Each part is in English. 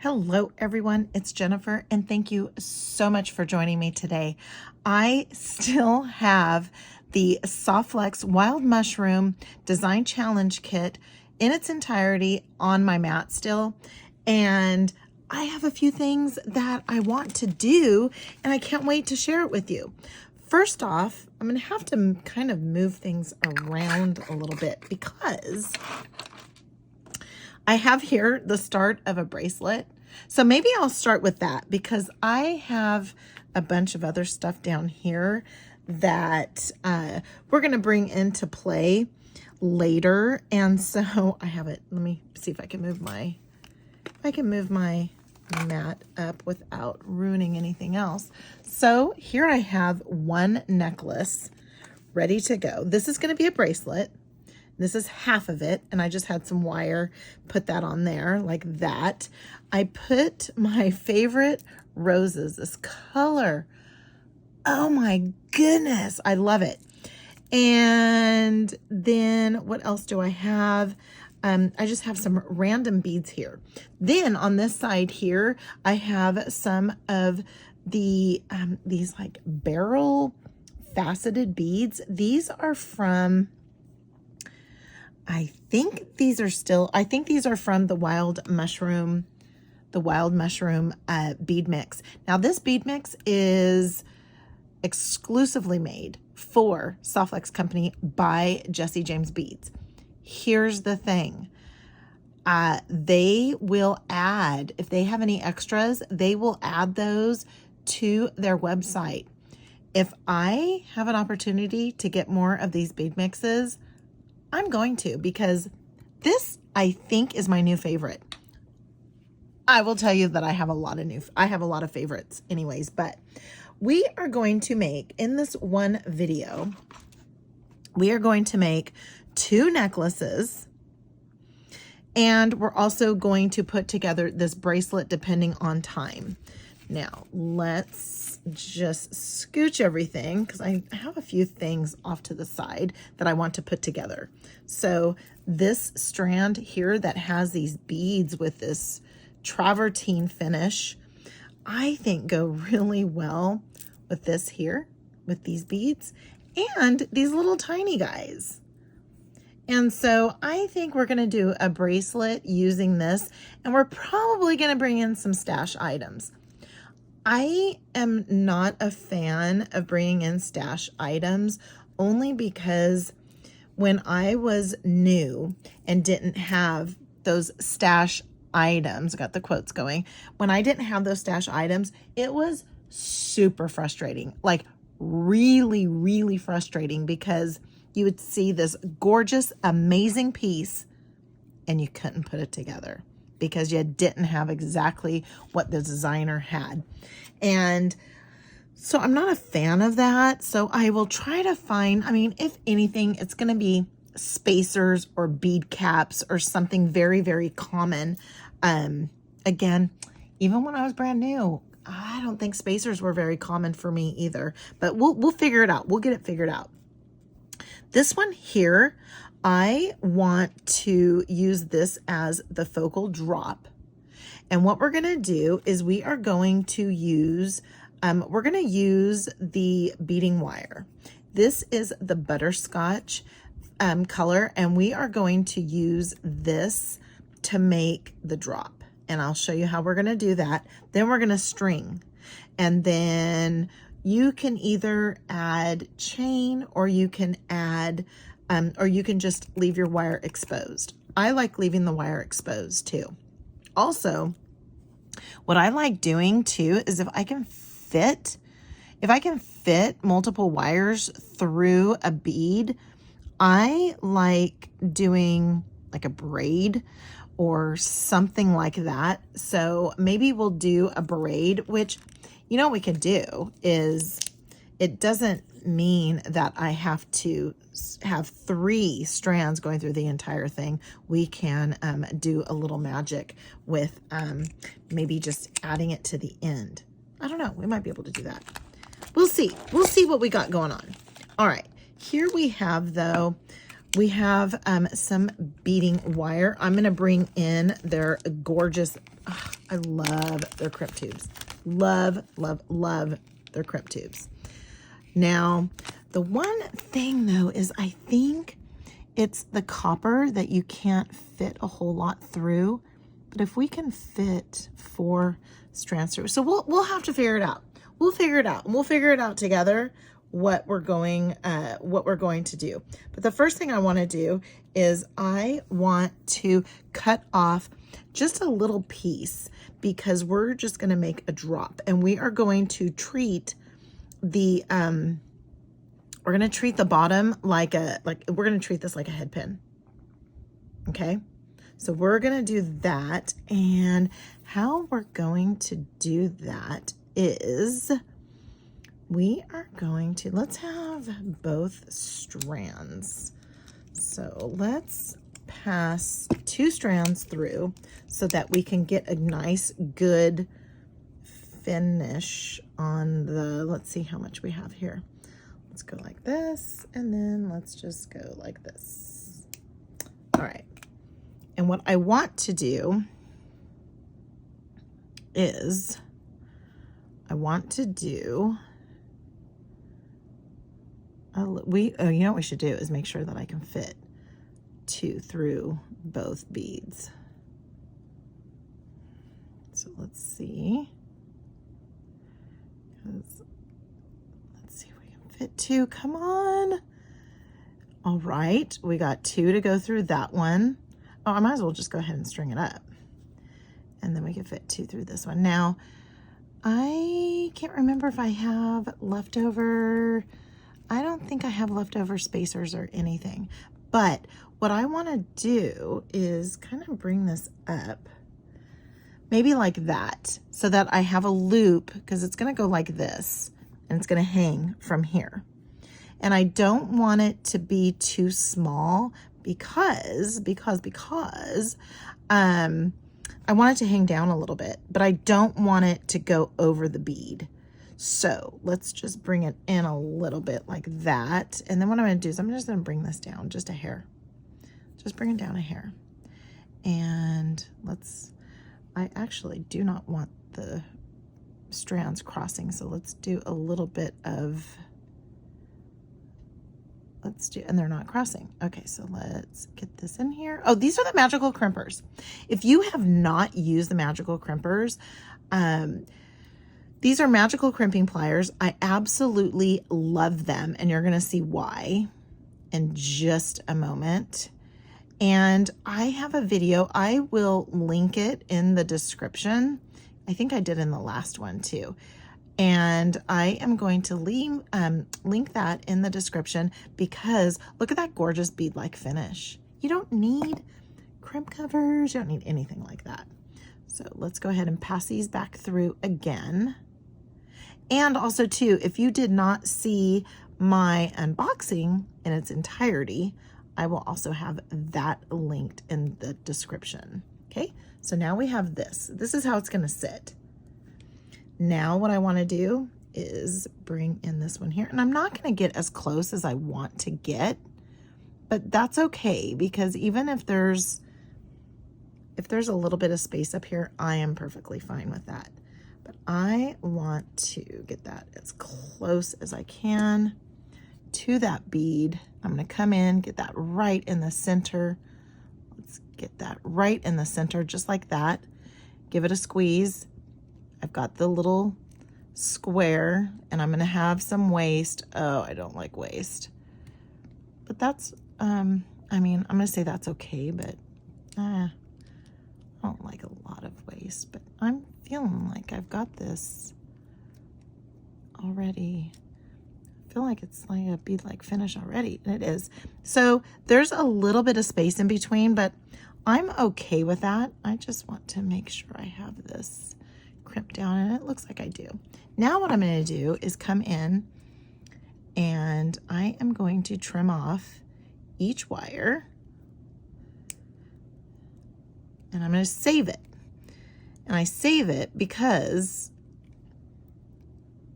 Hello everyone, it's Jennifer and thank you so much for joining me today. I still have the Softflex Wild Mushroom Design Challenge Kit in its entirety on my mat still, and I have a few things that I want to do and I can't wait to share it with you. First off, I'm going to have to kind of move things around a little bit because I have here the start of a bracelet. So maybe I'll start with that because I have a bunch of other stuff down here that we're going to bring into play later. And so I have it. Let me see if I can move my mat up without ruining anything else. So here I have one necklace ready to go. This is going to be a bracelet. This is half of it, and I just had some wire, put that on there like that. I put my favorite roses, this color. Oh my goodness, I love it. And then what else do I have? I just have some random beads here. Then on this side here, I have some of the these like barrel faceted beads. These are from, I think these are from the Wild Mushroom bead mix. Now this bead mix is exclusively made for Softflex Company by Jesse James Beads. Here's the thing. They will add, if they have any extras, they will add those to their website. If I have an opportunity to get more of these bead mixes, I'm going to, because this, I think, is my new favorite. I will tell you that I have a lot of favorites anyways, but we are going to make, in this one video, we are going to make 2 necklaces, and we're also going to put together this bracelet depending on time. Now, let's just scooch everything because I have a few things off to the side that I want to put together. So this strand here that has these beads with this travertine finish, I think go really well with this here, with these beads and these little tiny guys. And so I think we're going to do a bracelet using this, and we're probably going to bring in some stash items. I am not a fan of bringing in stash items only because when I was new and didn't have those stash items, got the quotes going, when I didn't have those stash items, it was super frustrating, like really, really frustrating, because you would see this gorgeous, amazing piece and you couldn't put it together because you didn't have exactly what the designer had. And so I'm not a fan of that. So I will try to find, I mean, if anything, it's going to be spacers or bead caps or something very, very common. Again, even when I was brand new, I don't think spacers were very common for me either, but we'll figure it out. We'll get it figured out. This one here, I want to use this as the focal drop. And what we're going to do is we are going to use, the beading wire. This is the butterscotch color, and we are going to use this to make the drop. And I'll show you how we're going to do that. Then we're going to string. And then you can either add chain, or you can add, or you can just leave your wire exposed. I like leaving the wire exposed too. Also, what I like doing too is if I can fit multiple wires through a bead, I like doing like a braid or something like that. So maybe we'll do a braid, which, you know, what we could do is, it doesn't mean that I have to have 3 strands going through the entire thing. We can do a little magic with maybe just adding it to the end. I don't know. We might be able to do that. We'll see. We'll see what we got going on. All right. Here we have, though, we have some beading wire. I'm going to bring in their gorgeous, I love their crimp tubes. Love, love, love their crimp tubes. Now, the one thing though is I think it's the copper that you can't fit a whole lot through. But if we can fit 4 strands through, so we'll have to figure it out. We'll figure it out, and we'll figure it out together what we're going to do. But the first thing I want to do is I want to cut off just a little piece, because we're just going to make a drop, and we are going to treat the we're going to treat the bottom like we're going to treat this like a head pin. Okay, so we're going to do that, and how we're going to do that is we are going to, let's have both strands. So let's pass 2 strands through so that we can get a nice good finish on the, let's see how much we have here. Let's go like this, and then let's just go like this. All right. And what I want to do is I want to do you know what we should do is make sure that I can fit 2 through both beads. So let's see. Let's see if we can fit 2. Come on. All right, we got 2 to go through that one. Oh, I might as well just go ahead and string it up. And then we can fit 2 through this one. Now, I can't remember if I have leftover. I don't think I have leftover spacers or anything. But what I want to do is kind of bring this up, maybe like that, so that I have a loop, because it's going to go like this, and it's going to hang from here. And I don't want it to be too small because I want it to hang down a little bit, but I don't want it to go over the bead. So let's just bring it in a little bit like that. And then what I'm going to do is I'm just going to bring this down just a hair. Just bring it down a hair. And I actually do not want the strands crossing. So let's do a little bit of, and they're not crossing. Okay, so let's get this in here. Oh, these are the magical crimpers. If you have not used the magical crimpers, these are magical crimping pliers. I absolutely love them, and you're gonna see why in just a moment. And I have a video, I will link it in the description. I think I did in the last one too. And I am going to link that in the description, because look at that gorgeous bead-like finish. You don't need crimp covers, you don't need anything like that. So let's go ahead and pass these back through again. And also too, if you did not see my unboxing in its entirety, I will also have that linked in the description. Okay, so now we have this. This is how it's gonna sit. Now what I wanna do is bring in this one here, and I'm not gonna get as close as I want to get, but that's okay, because even if there's a little bit of space up here, I am perfectly fine with that. But I want to get that as close as I can to that bead. I'm going to come in, get that right in the center. Let's get that right in the center, just like that. Give it a squeeze. I've got the little square, and I'm going to have some waste. Oh, I don't like waste. But that's, I mean, I'm going to say that's okay, but I don't like a lot of waste, but I'm feeling like I've got this already. I feel like it's like a bead-like finish already, and it is. So there's a little bit of space in between, but I'm okay with that. I just want to make sure I have this crimped down, and it looks like I do. Now what I'm going to do is come in, and I am going to trim off each wire, and I'm going to save it. And I save it because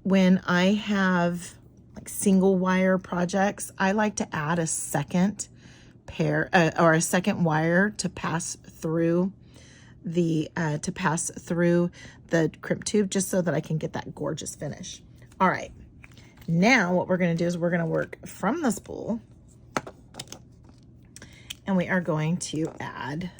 when I have like single wire projects, I like to add a second pair or a second wire to pass through the to pass through the crimp tube just so that I can get that gorgeous finish. All right, now what we're going to do is we're going to work from the spool, and we are going to add,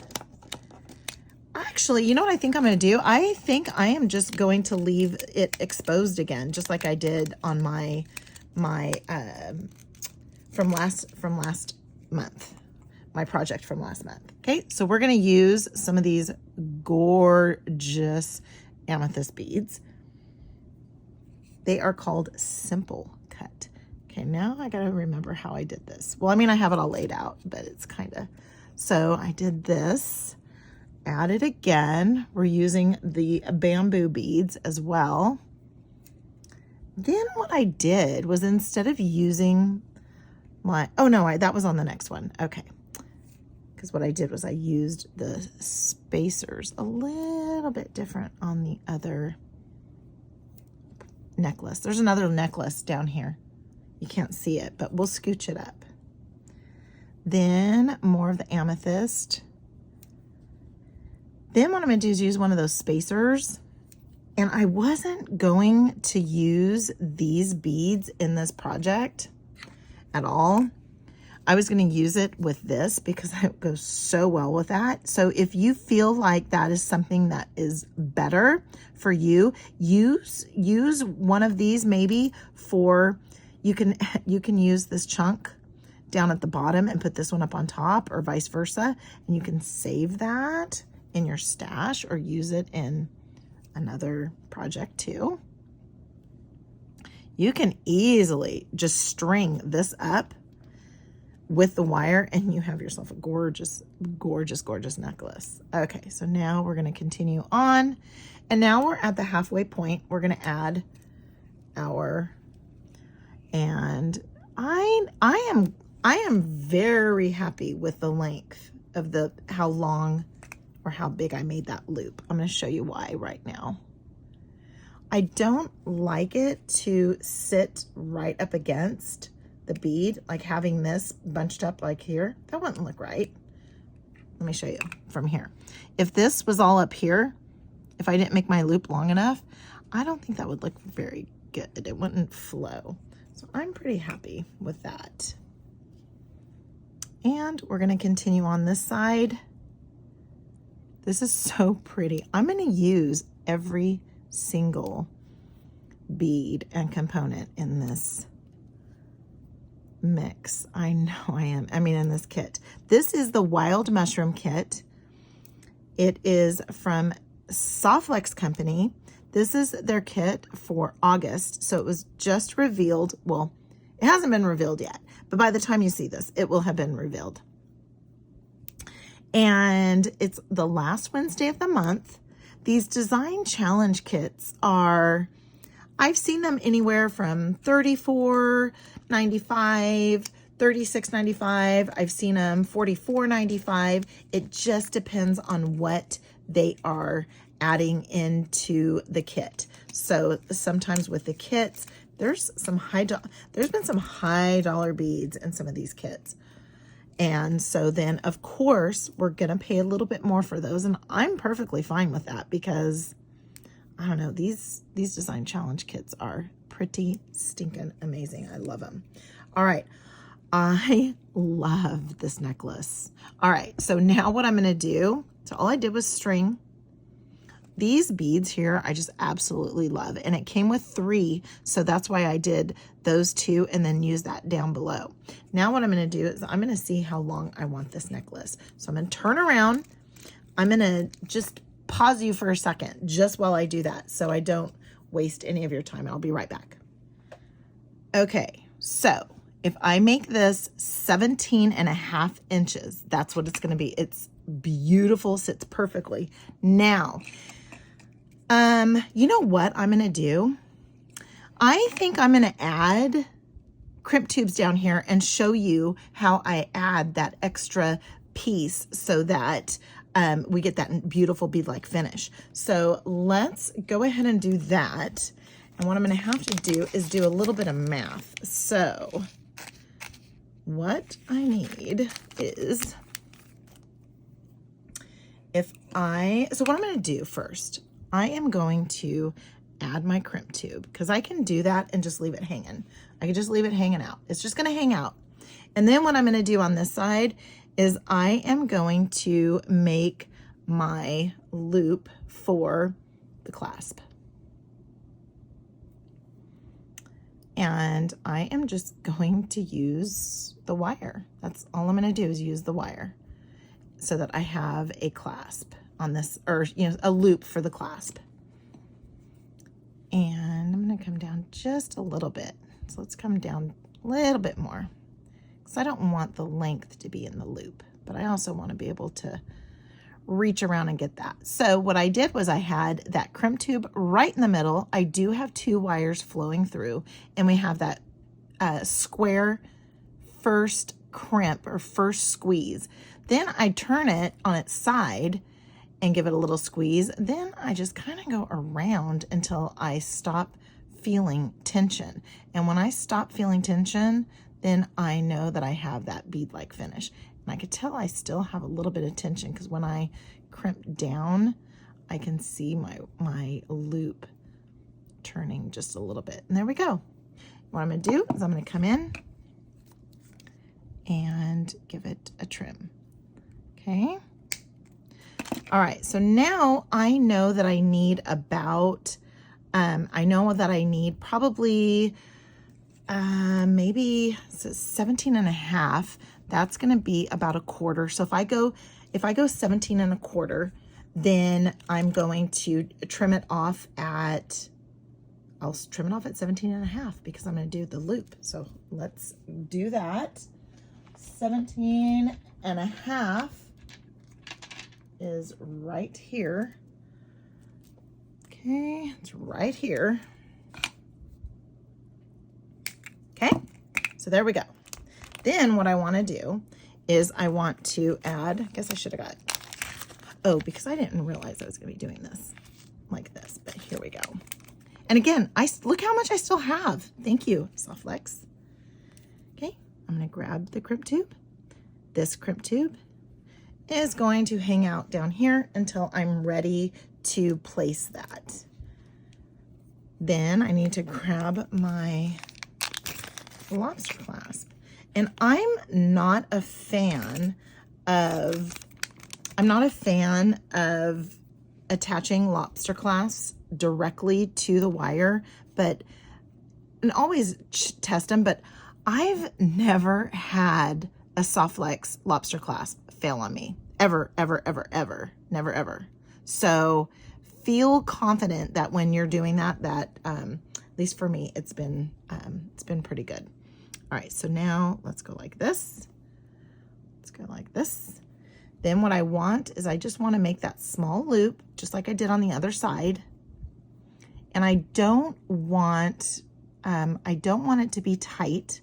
actually, you know what I think I'm going to do? I think I am just going to leave it exposed again, just like I did on my from last month, my project from last month. Okay, so we're going to use some of these gorgeous amethyst beads. They are called Simple Cut. Okay, now I got to remember how I did this. Well, I mean, I have it all laid out, but it's kind of, so I did this, add it again. We're using the bamboo beads as well. Then what I did was, instead of using my, oh no, that was on the next one. Okay. Because what I did was I used the spacers a little bit different on the other necklace. There's another necklace down here. You can't see it, but we'll scooch it up. Then more of the amethyst. Then what I'm going to do is use one of those spacers. And I wasn't going to use these beads in this project at all. I was going to use it with this because it goes so well with that. So if you feel like that is something that is better for you, use one of these maybe for, you can use this chunk down at the bottom and put this one up on top, or vice versa. And you can save that in your stash or use it in another project too. You can easily just string this up with the wire and you have yourself a gorgeous, gorgeous, gorgeous necklace. Okay, so now we're going to continue on, and now we're at the halfway point. We're going to add our, and I am very happy with the length of how long or how big I made that loop. I'm going to show you why right now. I don't like it to sit right up against the bead, like having this bunched up like here. That wouldn't look right. Let me show you from here. If this was all up here, if I didn't make my loop long enough, I don't think that would look very good. It wouldn't flow. So I'm pretty happy with that. And we're going to continue on this side. This is so pretty. I'm going to use every single bead and component in this mix. I know I am. I mean, in this kit. This is the Wild Mushroom Kit. It is from Softflex Company. This is their kit for August. So it was just revealed. Well, it hasn't been revealed yet, but by the time you see this, it will have been revealed. And it's the last Wednesday of the month. These design challenge kits are, I've seen them anywhere from $34.95, $36.95. I've seen them $44.95. It just depends on what they are adding into the kit. So sometimes with the kits, there's been some high dollar beads in some of these kits. And so then, of course, we're going to pay a little bit more for those. And I'm perfectly fine with that because, I don't know, these design challenge kits are pretty stinking amazing. I love them. All right. I love this necklace. All right. So now what I'm going to do, so all I did was string. These beads here, I just absolutely love. And it came with 3, so that's why I did those 2 and then use that down below. Now what I'm going to do is I'm going to see how long I want this necklace. So I'm going to turn around. I'm going to just pause you for a second just while I do that so I don't waste any of your time. I'll be right back. Okay, so if I make this 17.5 inches, that's what it's going to be. It's beautiful, sits perfectly. Now, you know what I'm going to do? I think I'm going to add crimp tubes down here and show you how I add that extra piece so that we get that beautiful bead-like finish. So let's go ahead and do that. And what I'm going to have to do is do a little bit of math. So what I need is So what I'm going to do first, I am going to add my crimp tube, because I can do that and just leave it hanging. I can just leave it hanging out. It's just going to hang out. And then what I'm going to do on this side is I am going to make my loop for the clasp. And I am just going to use the wire. That's all I'm going to do, is use the wire so that I have a clasp on this, or a loop for the clasp. And I'm going to come down just a little bit. So let's come down a little bit more, because I don't want the length to be in the loop, but I also want to be able to reach around and get that. So what I did was I had that crimp tube right in the middle. I do have 2 wires flowing through, and we have that square first crimp or first squeeze. Then I turn it on its side and give it a little squeeze. Then I just kind of go around until I stop feeling tension. And when I stop feeling tension, then I know that I have that bead-like finish. And I could tell I still have a little bit of tension, because when I crimp down, I can see my loop turning just a little bit. And there we go. What I'm going to do is I'm going to come in and give it a trim. Okay. All right. So now I know that I need about, probably maybe 17 and a half. That's going to be about a quarter. So if I go 17 and a quarter, then I'm going to trim it off at, I'll trim it off at 17 and a half, because I'm going to do the loop. So let's do that. 17 and a half is right here. Okay, it's right here. Okay, so there we go. Then what I want to do is I want to add, I guess I should have got, because I didn't realize I was going to be doing this like this, but here we go. And again, look how much I still have. Thank you, Softflex. Okay, I'm going to grab the crimp tube. This crimp tube is going to hang out down here until I'm ready to place that. Then I need to grab my lobster clasp. And I'm not a fan of attaching lobster clasps directly to the wire, and always test them, but I've never had a Softflex lobster clasp fail on me. Ever, ever, ever, ever. Never, ever. So feel confident that when you're doing that, at least for me, it's been pretty good. All right, so now let's go like this. Let's go like this. Then what I want is I just want to make that small loop, just like I did on the other side. And I don't want it to be tight.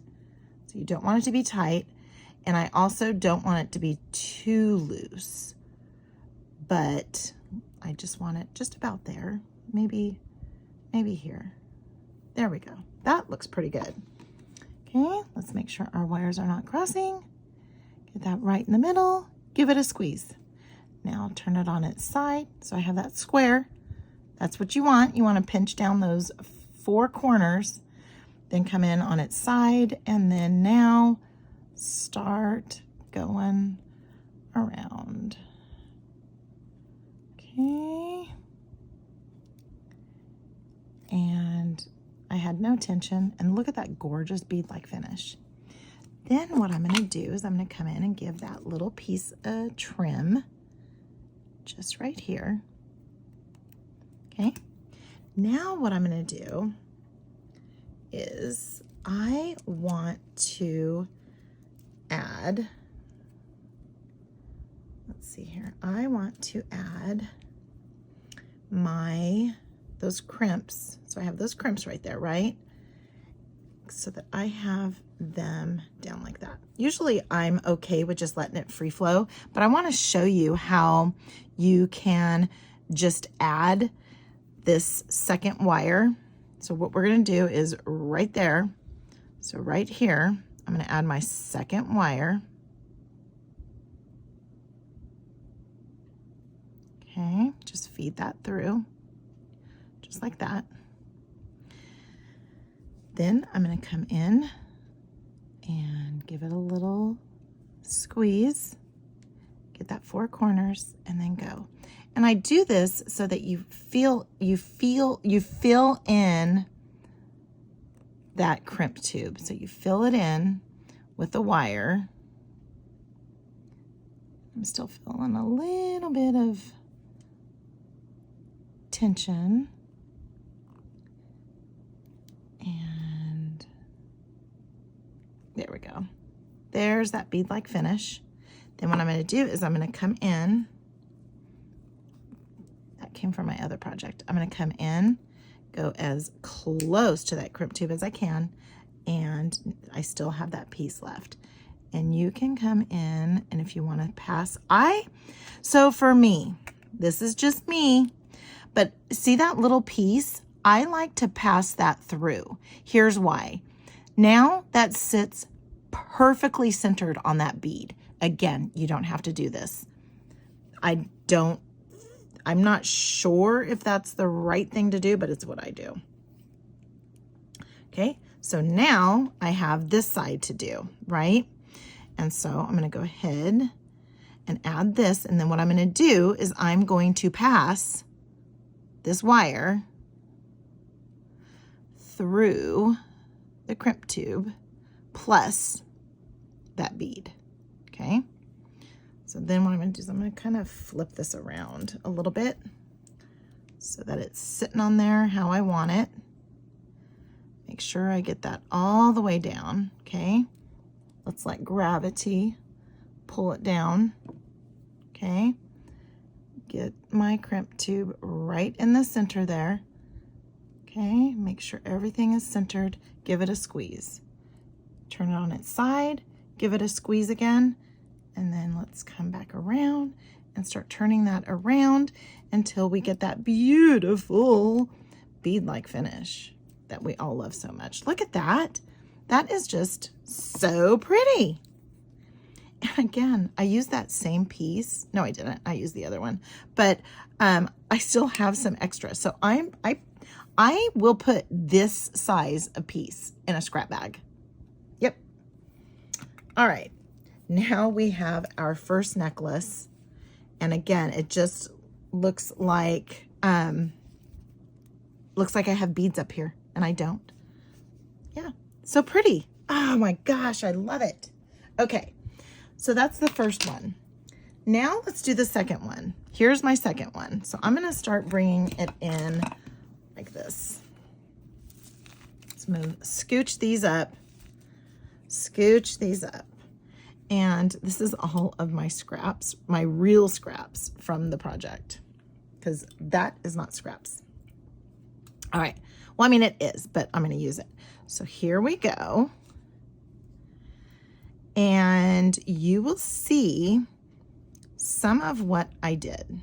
So you don't want it to be tight. And I also don't want it to be too loose. But I just want it just about there. Maybe here. There we go. That looks pretty good. Okay, let's make sure our wires are not crossing. Get that right in the middle. Give it a squeeze. Now turn it on its side. So I have that square. That's what you want. You want to pinch down those 4 corners, then come in on its side, and then now start going around. Okay. And I had no tension, and look at that gorgeous bead-like finish. Then what I'm going to do is I'm going to come in and give that little piece a trim just right here. Okay. Now what I'm going to do is I want to add, let's see here. I want to add those crimps. So I have those crimps right there, right? So that I have them down like that. Usually I'm okay with just letting it free flow, but I want to show you how you can just add this second wire. So what we're going to do is right there. So right here, I'm going to add my second wire. Okay, just feed that through, just like that. Then I'm going to come in and give it a little squeeze, get that 4 corners, and then go. And I do this so that you fill in that crimp tube. So you fill it in with the wire. I'm still feeling a little bit of tension. And there we go. There's that bead-like finish. Then what I'm going to do is I'm going to come in. That came from my other project. I'm going to come in, go as close to that crimp tube as I can, and I still have that piece left. And you can come in, and if you want to pass, so for me, this is just me, but see that little piece? I like to pass that through. Here's why. Now that sits perfectly centered on that bead. Again, you don't have to do this. I'm not sure if that's the right thing to do, but it's what I do. Okay, so now I have this side to do, right? And so I'm going to go ahead and add this. And then what I'm going to do is I'm going to pass this wire through the crimp tube plus that bead. Okay. So then what I'm going to do is I'm going to kind of flip this around a little bit so that it's sitting on there how I want it. Make sure I get that all the way down. Okay. Let's let gravity pull it down. Okay. Get my crimp tube right in the center there. Okay. Make sure everything is centered. Give it a squeeze. Turn it on its side. Give it a squeeze again. And then let's come back around and start turning that around until we get that beautiful bead-like finish that we all love so much. Look at that. That is just so pretty. And again, I used that same piece. No, I didn't. I used the other one, but I still have some extra. So I will put this size of piece in a scrap bag. Yep. All right. Now we have our first necklace. And again, it just looks like I have beads up here, and I don't. Yeah, so pretty. Oh my gosh, I love it. Okay, so that's the first one. Now let's do the second one. Here's my second one. So I'm gonna start bringing it in like this. Let's scooch these up. Scooch these up. And this is all of my scraps, my real scraps from the project, because that is not scraps. All right. Well, I mean, it is, but I'm going to use it. So here we go. And you will see some of what I did.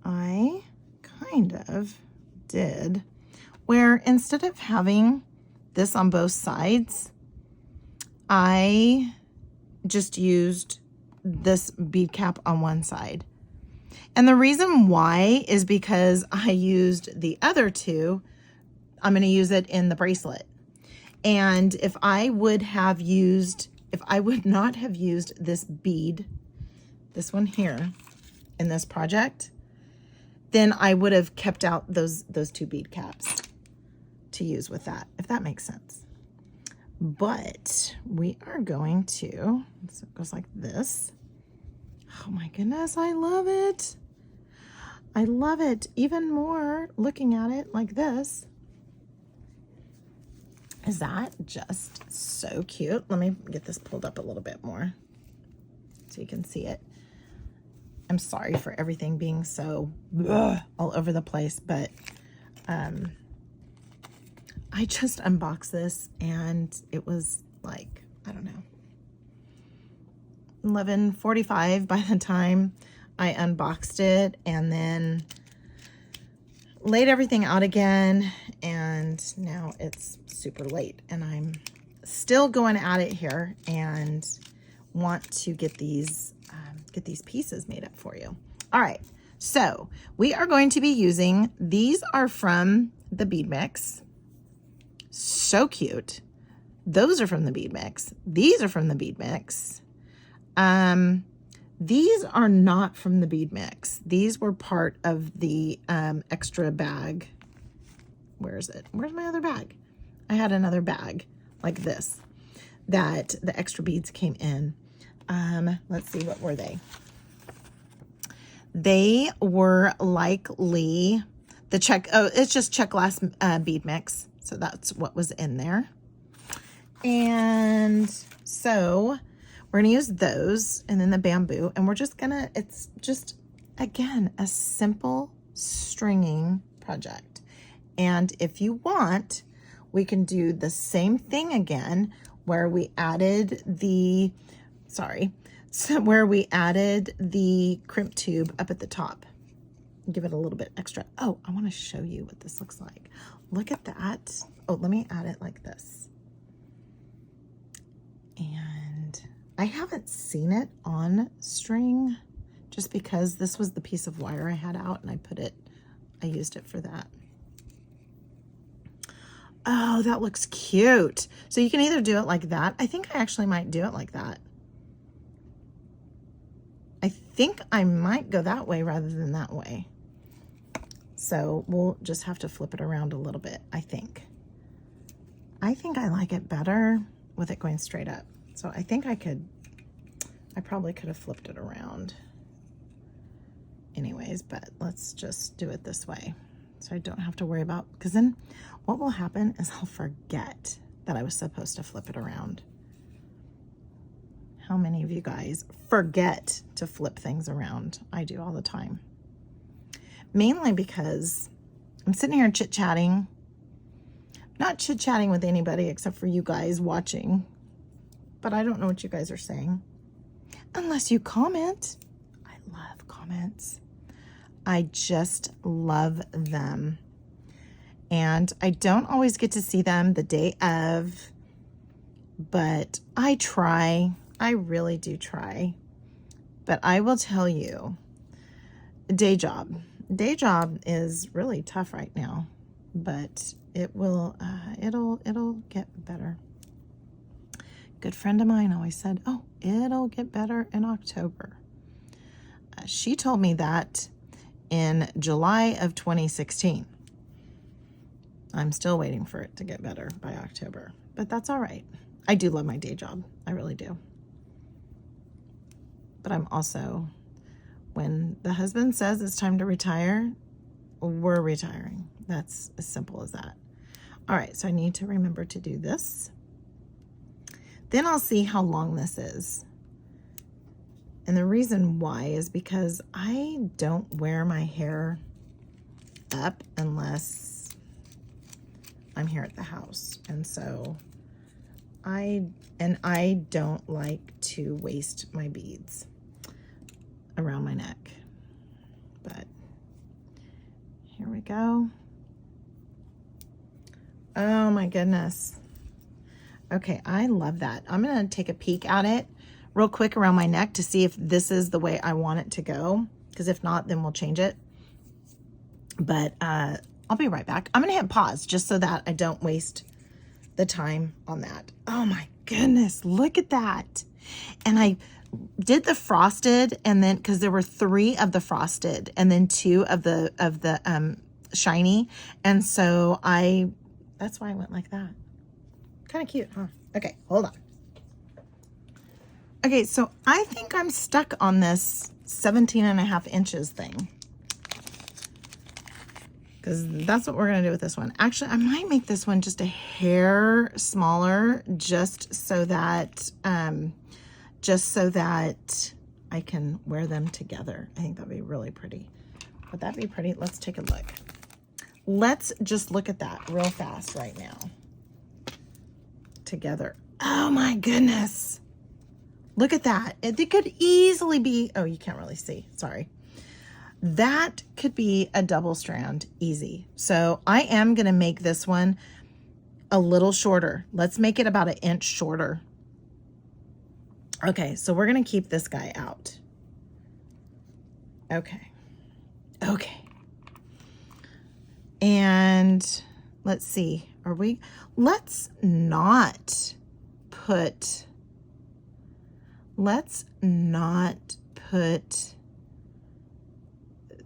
I kind of did where instead of having this on both sides, I just used this bead cap on one side. And the reason why is because I used the other two, I'm going to use it in the bracelet. And if I would not have used this bead, this one here in this project, then I would have kept out those two bead caps to use with that, if that makes sense. But we are going to, so it goes like this. Oh my goodness, I love it. I love it even more looking at it like this. Is that just so cute? Let me get this pulled up a little bit more so you can see it. I'm sorry for everything being so all over the place, but I just unboxed this and it was like, I don't know, 11:45 by the time I unboxed it, and then laid everything out again, and now it's super late and I'm still going at it here. And want to get these pieces made up for you. All right, so we are going to be using, these are from the bead mix. So cute. Those are from the bead mix. These are from the bead mix. These are not from the bead mix. These were part of the extra bag. Where is it? Where's my other bag? I had another bag like this that the extra beads came in. Let's see, what were they? They were likely the check. Oh, it's just check glass bead mix. So that's what was in there. And so we're going to use those, and then the bamboo, and we're just going to, it's just, again, a simple stringing project. And if you want, we can do the same thing again, where we added the, where we added the crimp tube up at the top. Give it a little bit extra. Oh, I want to show you what this looks like. Look at that. Oh, let me add it like this. And I haven't seen it on string just because this was the piece of wire I had out and I used it for that. Oh, that looks cute. So you can either do it like that. I think I actually might do it like that. I think I might go that way rather than that way. So we'll just have to flip it around a little bit, I think. I think I like it better with it going straight up. So I think I probably could have flipped it around anyways, but let's just do it this way. So I don't have to worry about, because then what will happen is I'll forget that I was supposed to flip it around. How many of you guys forget to flip things around? I do all the time. Mainly because I'm sitting here chit-chatting, not chit-chatting with anybody except for you guys watching, but I don't know what you guys are saying. Unless you comment. I love comments. I just love them. And I don't always get to see them the day of, but I try. I really do try. But I will tell you, day job is really tough right now, but it will, it'll get better. Good friend of mine always said, oh, it'll get better in October. She told me that in July of 2016. I'm still waiting for it to get better by October, but that's all right. I do love my day job. I really do. But I'm also, when the husband says it's time to retire, we're retiring. That's as simple as that. All right, so I need to remember to do this. Then I'll see how long this is. And the reason why is because I don't wear my hair up unless I'm here at the house. And so I don't like to waste my beads around my neck. But here we go. Oh my goodness. Okay, I love that. I'm gonna take a peek at it real quick around my neck to see if this is the way I want it to go. Because if not, then we'll change it. But I'll be right back. I'm gonna hit pause just so that I don't waste the time on that. Oh my goodness, look at that. And I did the frosted, and then because there were 3 of the frosted and then 2 of the shiny, and so that's why I went like that. Kind of cute, huh? Okay, hold on. Okay, so I think I'm stuck on this 17.5 inches thing, because that's what we're gonna do with this one. Actually, I might make this one just a hair smaller, just so that I can wear them together. I think that'd be really pretty. Would that be pretty? Let's take a look. Let's just look at that real fast right now. Together. Oh my goodness. Look at that. It could easily be, oh, you can't really see, sorry. That could be a double strand, easy. So I am gonna make this one a little shorter. Let's make it about 1 inch shorter. Okay, so we're going to keep this guy out. Okay. Okay. And let's see, let's not put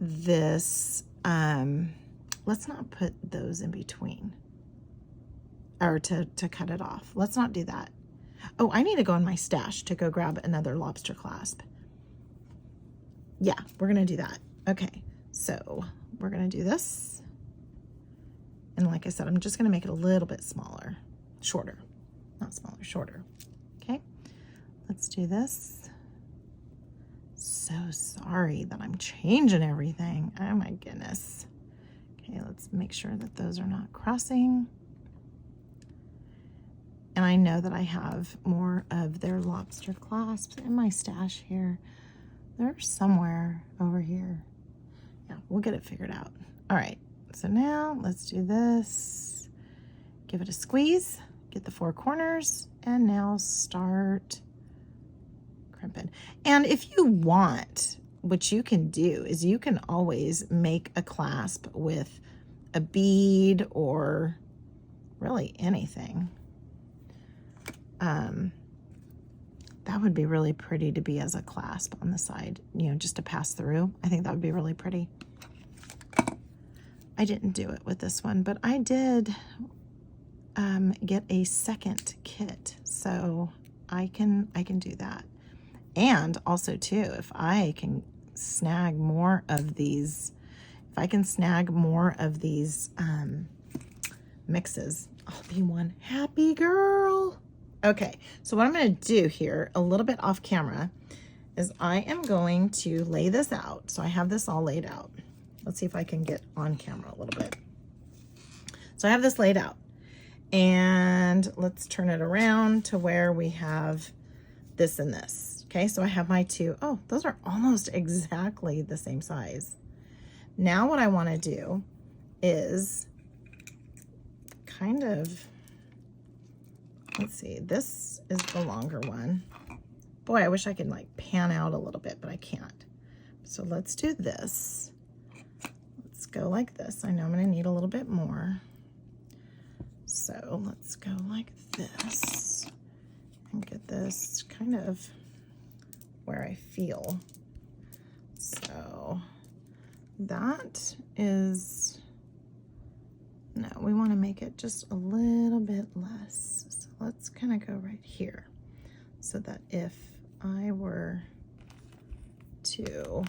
this, let's not put those in between, or to cut it off. Let's not do that. Oh, I need to go in my stash to go grab another lobster clasp. Yeah, we're gonna do that. Okay, so we're gonna do this. And like I said, I'm just gonna make it a little bit smaller, shorter, not smaller, shorter. Okay, let's do this. So sorry that I'm changing everything. Oh my goodness. Okay, let's make sure that those are not crossing. And I know that I have more of their lobster clasps in my stash here. They're somewhere over here. Yeah, we'll get it figured out. All right, so now let's do this. Give it a squeeze, get the 4 corners, and now start crimping. And if you want, what you can do is you can always make a clasp with a bead or really anything. That would be really pretty to be as a clasp on the side, you know, just to pass through. I think that would be really pretty. I didn't do it with this one, but I did get a second kit, so I can do that. And also too, if I can snag more of these, mixes, I'll be one happy girl. Okay, so what I'm going to do here, a little bit off camera, is I am going to lay this out. So I have this all laid out. Let's see if I can get on camera a little bit. So I have this laid out, and let's turn it around to where we have this and this. Okay, so I have my 2. Oh, those are almost exactly the same size. Now what I want to do is kind of, let's see, this is the longer one. Boy, I wish I could like pan out a little bit, but I can't. So let's do this. Let's go like this. I know I'm going to need a little bit more. So let's go like this and get this kind of where I feel. So that is, no, we want to make it just a little bit less. So let's kind of go right here, so that if I were to,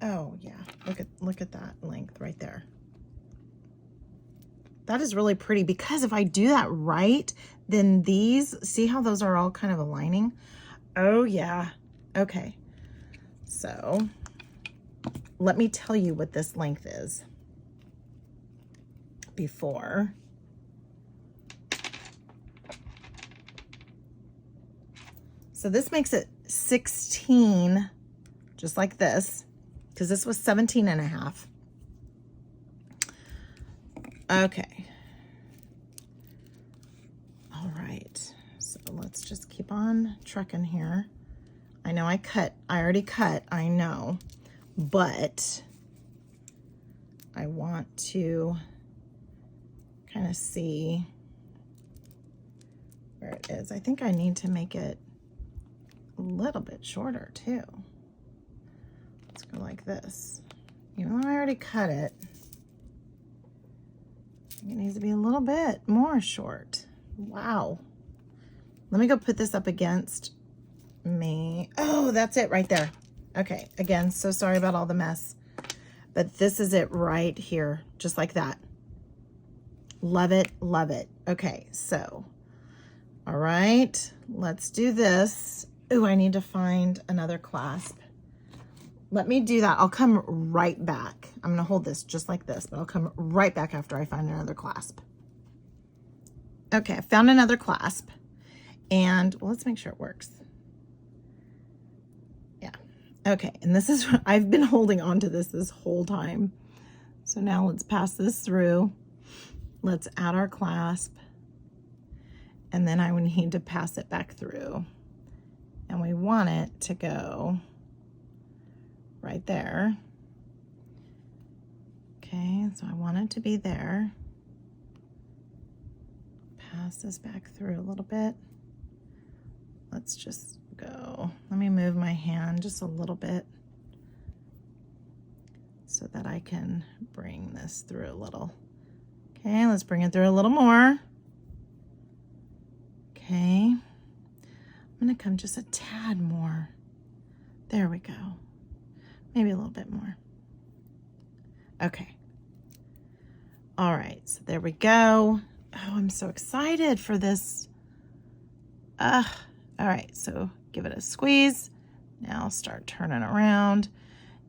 oh yeah, look at that length right there. That is really pretty, because if I do that right, then these, see how those are all kind of aligning? Oh yeah, okay. So let me tell you what this length is before. So this makes it 16, just like this, because this was 17.5. Okay. All right. So let's just keep on trucking here. I know I already cut, I know, but I want to kind of see where it is. I think I need to make it a little bit shorter too. Let's go like this. Even though I already cut it, it needs to be a little bit more short. Wow. Let me go put this up against me. Oh, that's it right there. Okay, again, so sorry about all the mess, but this is it right here, just like that. Love it, love it. Okay, so, all right, let's do this. Ooh, I need to find another clasp. Let me do that. I'll come right back. I'm gonna hold this just like this, but I'll come right back after I find another clasp. Okay, I found another clasp, and well, let's make sure it works. Yeah, okay, and this is, I've been holding on to this whole time. So now let's pass this through. Let's add our clasp, And then I would need to pass it back through. And we want it to go right there. Okay, so I want it to be there. Pass this back through a little bit. Let's just go. Let me move my hand just a little bit so that I can bring this through a little. Okay, let's bring it through a little more. Okay, I'm gonna come just a tad more. There we go. Maybe a little bit more. Okay. All right, so there we go. Oh, I'm so excited for this. All right, so give it a squeeze. Now start turning around.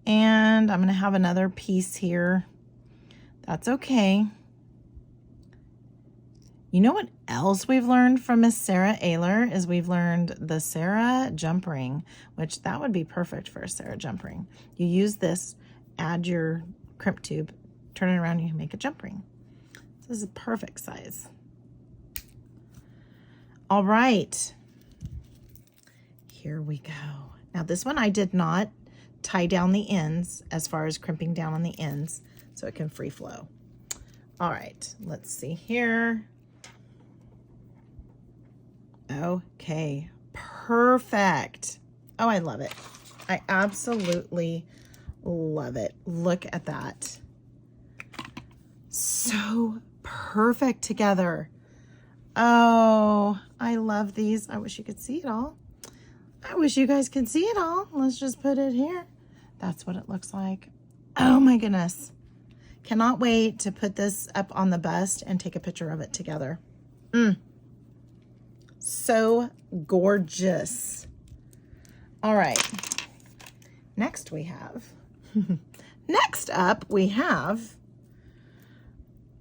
And I'm gonna have another piece here. That's okay. You know what else we've learned from Miss Sarah Ayler is we've learned the Sarah jump ring, which that would be perfect for a Sarah jump ring. You use this, add your crimp tube, turn it around, you can make a jump ring. This is a perfect size. All right, here we go. Now this one I did not tie down the ends as far as crimping down on the ends so it can free flow. All right, let's see here. Okay, perfect. Oh, I love it. I absolutely love it. Look at that. So perfect together. Oh, I love these. I wish you could see it all. I wish you guys could see it all. Let's just put it here. That's what it looks like. Oh my goodness. Cannot wait to put this up on the bust and take a picture of it together. So gorgeous. All right. Next we have, next up we have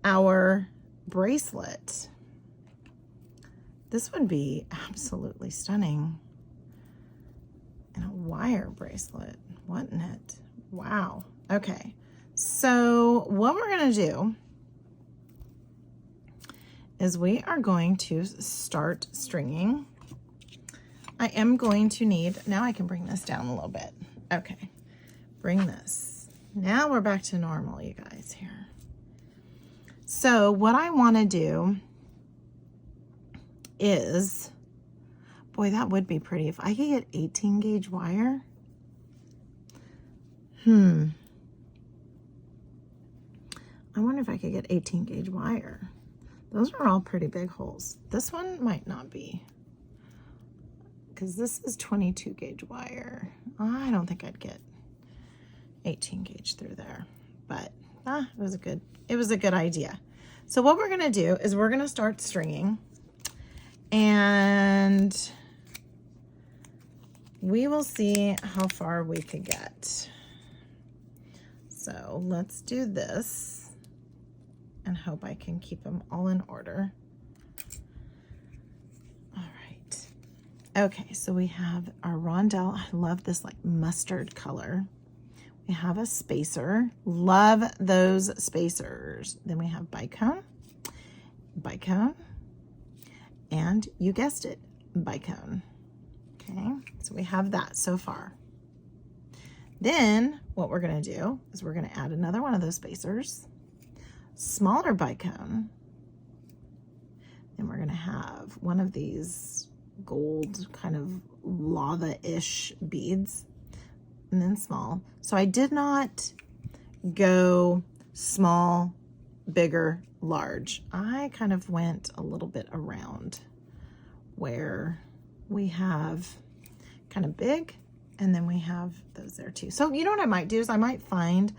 our bracelet. This would be absolutely stunning. And a wire bracelet, wouldn't it? Wow. Okay. So what we're going to do is we are going to start stringing. I am going to need, now I can bring this down a little bit. Okay, bring this. Now we're back to normal, you guys, here. So what I want to do is, boy, that would be pretty. If I could get 18 gauge wire. I wonder if I could get 18 gauge wire. Those are all pretty big holes. This one might not be, because this is 22 gauge wire. I don't think I'd get 18 gauge through there, but it was a good idea. So what we're gonna do is we're gonna start stringing, and we will see how far we could get. So let's do this and hope I can keep them all in order. All right. Okay, so we have our rondelle. I love this like mustard color. We have a spacer. Love those spacers. Then we have bicone, and you guessed it, bicone. Okay, so we have that so far. Then what we're gonna do is we're gonna add another one of those spacers, smaller bicone. Then we're gonna have one of these gold kind of lava-ish beads, and then small. So I did not go small, bigger, large. I kind of went a little bit around where we have kind of big, and then we have those there too. So you know what I might do is I might find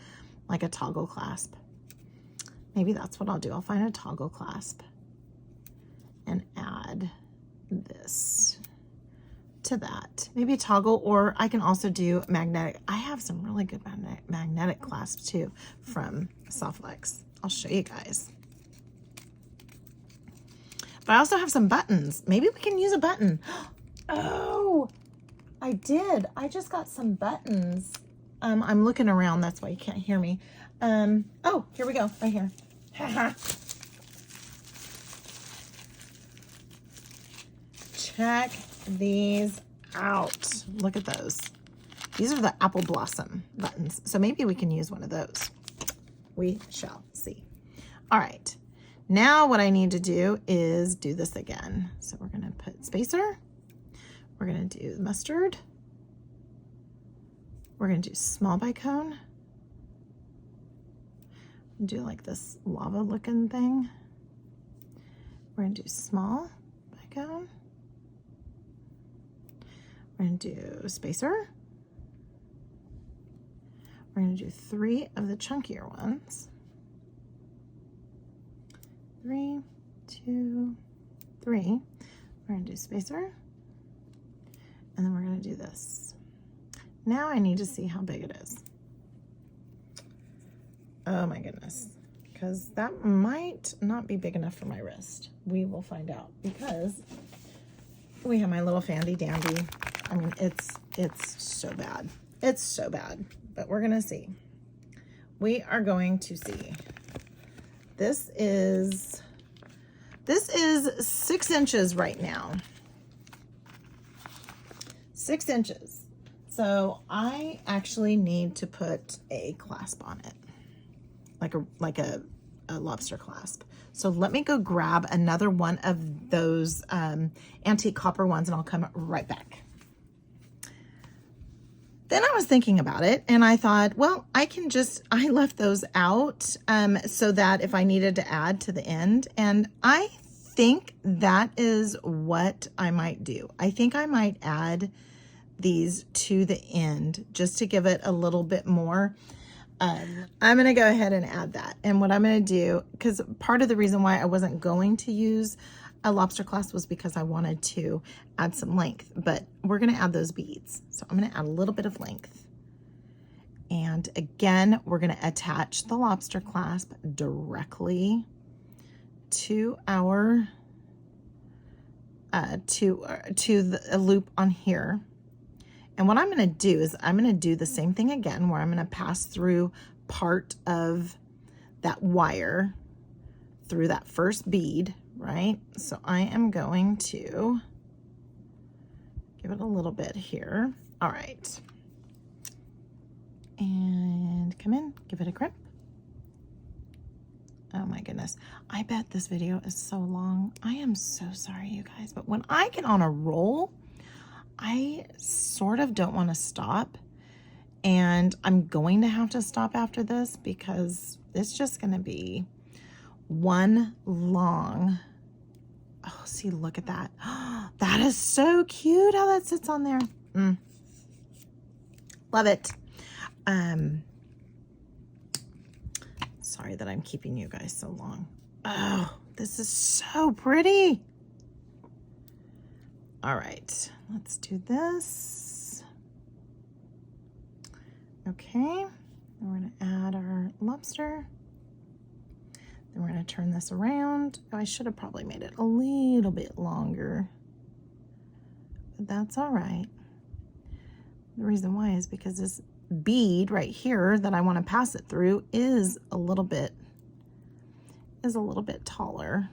like a toggle clasp. Maybe that's what I'll do. I'll find a toggle clasp and add this to that. Maybe a toggle, or I can also do magnetic. I have some really good magnetic clasps too from Softlex. I'll show you guys. But I also have some buttons. Maybe we can use a button. Oh, I did. I just got some buttons. I'm looking around. That's why you can't hear me. Oh, here we go. Right here. check these out. Look at those. These are the apple blossom buttons. So maybe we can use one of those. We shall see. All right. Now what I need to do is do this again. So we're going to put spacer. We're going to do mustard. We're going to do small bicone. Do like this lava looking thing. We're going to do small bicone. We're going to do spacer. We're going to do 3 of the chunkier ones. 3, 2, 3. We're going to do spacer. And then we're going to do this. Now I need to see how big it is. Oh my goodness. Because that might not be big enough for my wrist. We will find out because we have my little fandy dandy. I mean, it's so bad. It's so bad, but we're going to see. We are going to see. This is 6 inches right now. 6 inches. So I actually need to put a clasp on it. Like a lobster clasp. So let me go grab another one of those antique copper ones and I'll come right back. Then I was thinking about it and I thought, well, I left those out so that if I needed to add to the end, and I think that is what I might do. I think I might add these to the end just to give it a little bit more. I'm going to go ahead and add that. And what I'm going to do, because part of the reason why I wasn't going to use a lobster clasp was because I wanted to add some length, but we're going to add those beads. So I'm going to add a little bit of length. And again, we're going to attach the lobster clasp directly to our, to the loop on here. And what I'm going to do is I'm going to do the same thing again where I'm going to pass through part of that wire through that first bead, right? So I am going to give it a little bit here. All right. And come in, give it a crimp. Oh my goodness. I bet this video is so long. I am so sorry, you guys. But when I get on a roll, I sort of don't want to stop, and I'm going to have to stop after this because it's just going to be one long. Oh, see, look at that. That is so cute how that sits on there. Love it. Sorry that I'm keeping you guys so long. Oh, this is so pretty. All right, let's do this. Okay, then we're gonna add our lobster. Then we're gonna turn this around. Oh, I should have probably made it a little bit longer, but that's all right. The reason why is because this bead right here that I want to pass it through is a little bit taller.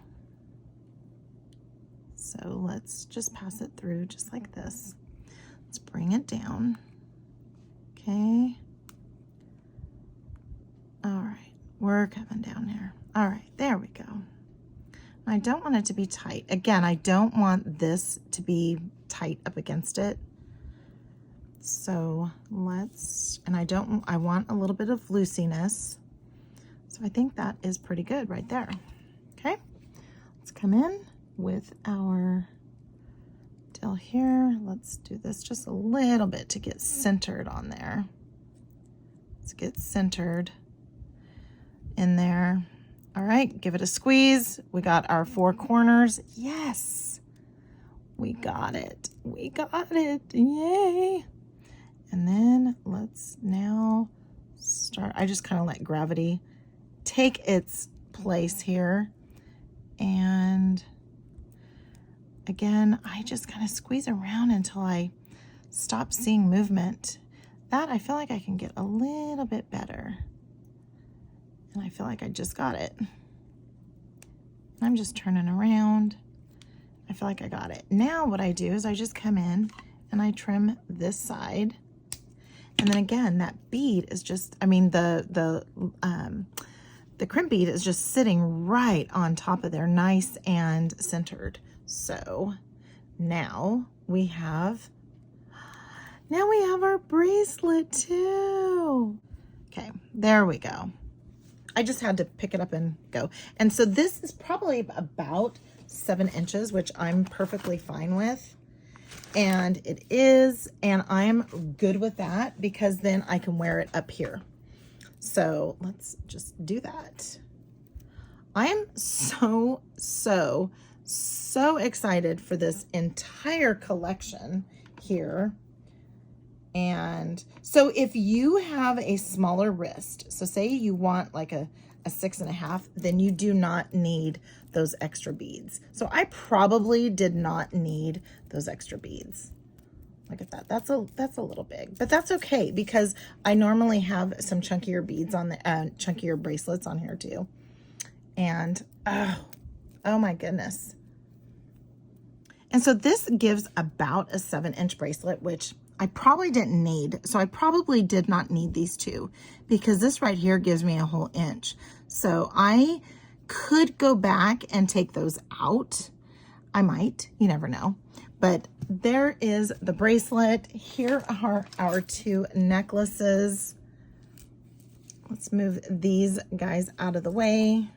So let's just pass it through just like this. Let's bring it down. Okay. All right, we're coming down there. All right, there we go. I don't want it to be tight. Again, I don't want this to be tight up against it. So I want a little bit of loosiness. So I think that is pretty good right there. Okay, let's come in with our tail here. Let's do this just a little bit to get centered on there. Let's get centered in there. All right, give it a squeeze. We got our 4 corners. Yes, we got it. We got it. Yay. And then let's now start. I just kind of let gravity take its place here. And again, I just kind of squeeze around until I stop seeing movement. That I feel like I can get a little bit better. And I feel like I just got it. I'm just turning around I feel like I got it. Now what I do is I just come in and I trim this side. And then again, that bead is just, I mean, the crimp bead is just sitting right on top of there, nice and centered. So now we have our bracelet too. Okay, there we go. I just had to pick it up and go. And so this is probably about 7 inches, which I'm perfectly fine with. And it is, and I'm good with that because then I can wear it up here. So let's just do that. I am so excited for this entire collection here. And so if you have a smaller wrist, so say you want like a 6.5, then you do not need those extra beads. So I probably did not need those extra beads. Look at that. That's a little big, but that's okay because I normally have some chunkier beads on the chunkier bracelets on here too. And oh my goodness. And so this gives about a 7-inch bracelet, which I probably didn't need. So I probably did not need these two because this right here gives me a whole inch. So I could go back and take those out. I might, you never know. But there is the bracelet. Here are our 2 necklaces. Let's move these guys out of the way.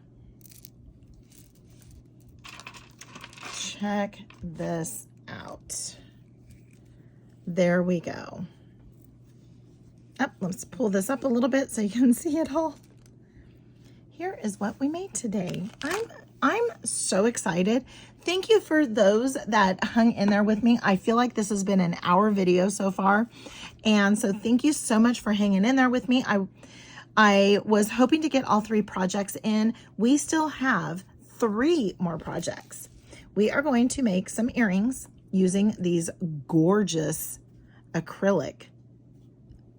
Check this out. There we go. Let's pull this up a little bit so you can see it all. Here is what we made today. I'm so excited. Thank you for those that hung in there with me. I feel like this has been an hour video so far. And so thank you so much for hanging in there with me. I was hoping to get all 3 projects in. We still have 3 more projects. We are going to make some earrings using these gorgeous acrylic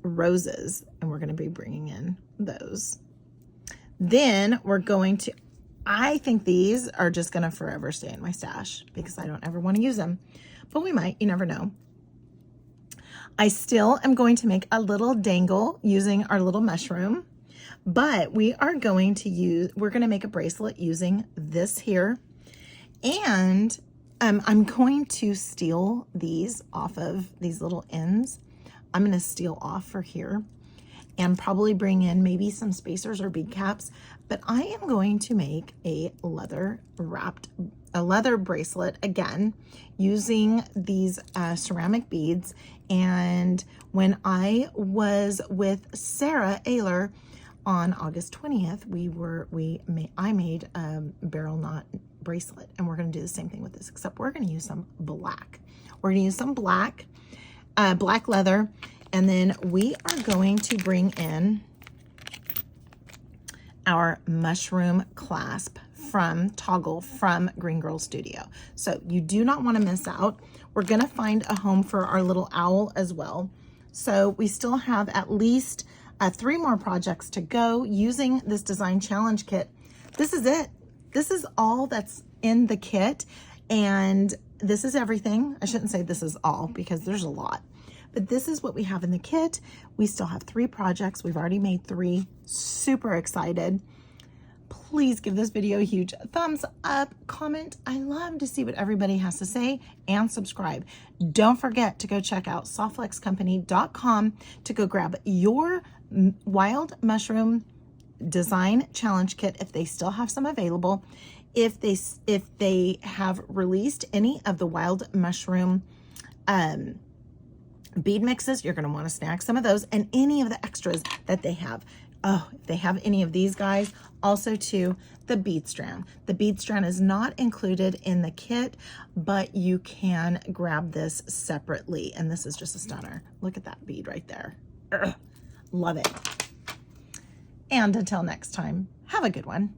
roses, and we're going to be bringing in those. Then we're going to, I think these are just going to forever stay in my stash because I don't ever want to use them, but we might, you never know. I still am going to make a little dangle using our little mushroom, but we are going to we're going to make a bracelet using this here. And I'm going to steal these off of these little ends. I'm going to steal off for here and probably bring in maybe some spacers or bead caps, but I am going to make a leather bracelet again using these ceramic beads. And when I was with Sarah Ayler on August 20th, I made a barrel knot bracelet, and we're going to do the same thing with this, except we're going to use some black. We're going to use some black leather, and then we are going to bring in our mushroom clasp from Toggle from Green Girl Studio. So you do not want to miss out. We're going to find a home for our little owl as well. So we still have at least 3 more projects to go using this design challenge kit. This is it. This is all that's in the kit, and this is everything. I shouldn't say this is all because there's a lot, but this is what we have in the kit. We still have 3 projects. We've already made 3. Super excited. Please give this video a huge thumbs up, comment. I love to see what everybody has to say, and subscribe. Don't forget to go check out softflexcompany.com to go grab your wild mushroom design challenge kit if they still have some available. If they have released any of the wild mushroom bead mixes, you're going to want to snag some of those, and any of the extras that they have. Oh, if they have any of these guys, also too, the bead strand. The bead strand is not included in the kit, but you can grab this separately, and this is just a stunner. Look at that bead right there. Ugh, love it. And until next time, have a good one.